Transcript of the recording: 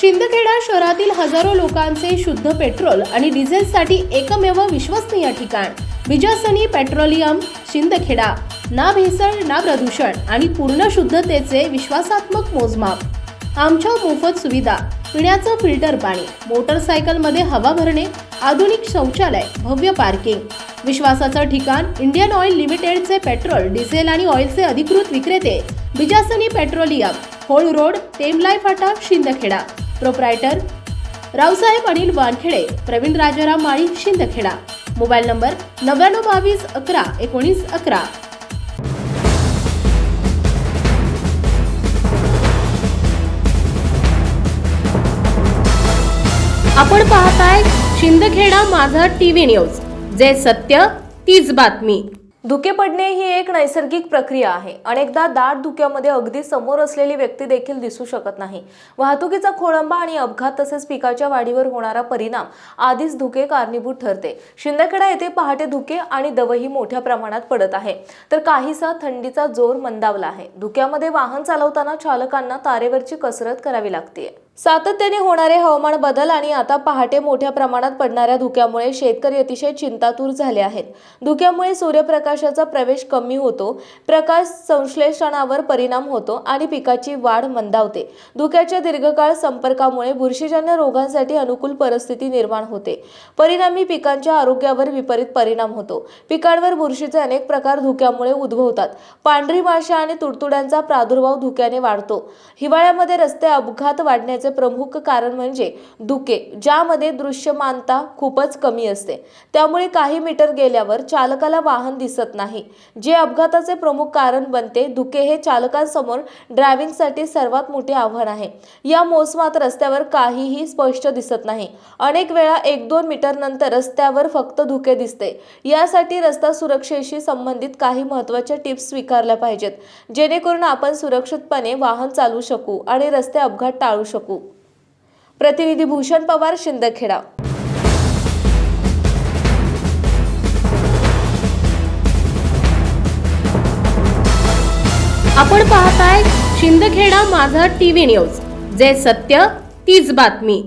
शिंदखेडा शहरातील हजारो लोकांचे शुद्ध पेट्रोल आणि डिझेलसाठी एकमेव विश्वसनीय ठिकाण बिजासनी पेट्रोलियम शिंदखेडा। ना भेसळ ना प्रदूषण आणि पूर्ण शुद्धतेचे विश्वासात्मक मोजमाप। आमच्या मोफत सुविधा, पिण्याचं फिल्टर पाणी, मोटरसायकलमध्ये हवा भरणे, आधुनिक शौचालय, भव्य पार्किंग। विश्वासाचं ठिकाण इंडियन ऑइल लिमिटेडचे पेट्रोल, डिझेल आणि ऑइलचे अधिकृत विक्रेते बिजासनी पेट्रोलियम, होळ रोड, टेमलाई फाटा, Shindkheda. Proprietor Raosaheb Anil Wankhede, Pravin Rajaram Mali, Shindkheda. Mobile number 9922 11 19 11। आपण पाहताय शिंदखेडा माझा टीव्ही न्यूज, जे सत्य तीच बातमी। धुके पडणे ही एक नैसर्गिक प्रक्रिया आहे। अनेकदा दाट धुक्यामध्ये अगदी समोर असलेली व्यक्ती देखील दिसू शकत नाही। वाहतुकीचा खोळंबा आणि अपघात तसेच पिकाच्या वाढीवर होणारा परिणाम आधीच धुके कारणीभूत ठरते। शिंदखेडा येथे पहाटे धुके आणि दवही मोठ्या प्रमाणात पडत आहे, तर काहीसा थंडीचा जोर मंदावला आहे। धुक्यामध्ये वाहन चालवताना चालकांना तारेवरची कसरत करावी लागते। सातत्याने होणारे हवामान बदल आणि आता पहाटे मोठ्या प्रमाणात पडणाऱ्या धुक्यामुळे शेतकरी अतिशय चिंतातूर झाले आहेत। धुक्यामुळे सूर्यप्रकाशाचा प्रवेश कमी होतो, प्रकाश संश्लेषणावर परिणाम होतो आणि पिकाची वाढ मंदावते। धुक्याच्या दीर्घकाळ संपर्कामुळे बुरशीजन्य रोगांसाठी अनुकूल परिस्थिती निर्माण होते। परिणामी पिकांच्या आरोग्यावर विपरीत परिणाम होतो। पिकांवर बुरशीचे अनेक प्रकार धुक्यामुळे उद्भवतात। पांढरी माशी आणि तुडतुड्यांचा प्रादुर्भाव धुक्याने वाढतो। हिवाळ्यामध्ये रस्ते अपघात वाढण्याचे प्रमुख कारण म्हणजे धुके, ज्यामध्ये दृश्यमानता खूपच कमी असते। त्यामुळे काही मीटर गेल्यावर चालकाला वाहन दिसत नाही, जे अपघाताचे प्रमुख कारण बनते। धुके हे चालकांसमोर ड्रायव्हिंगसाठी सर्वात मोठे आव्हान आहे। या मोसमात रस्त्यावर काहीही स्पष्ट दिसत नाही। अनेक वेळा 1-2 मीटर नंतर रस्त्यावर फक्त धुके दिसते। यासाठी रस्ता सुरक्षेशी संबंधित काही महत्त्वाच्या टिप्स स्वीकारल्या पाहिजेत, जेणेकरून आपण सुरक्षितपणे वाहन चालवू शकू आणि रस्ते अपघात टाळू शकू। प्रतिनिधी भूषण पवार, शिंदखेडा। आपण पाहताय शिंदखेडा माझा टीव्ही न्यूज, जे सत्य तीच बातमी।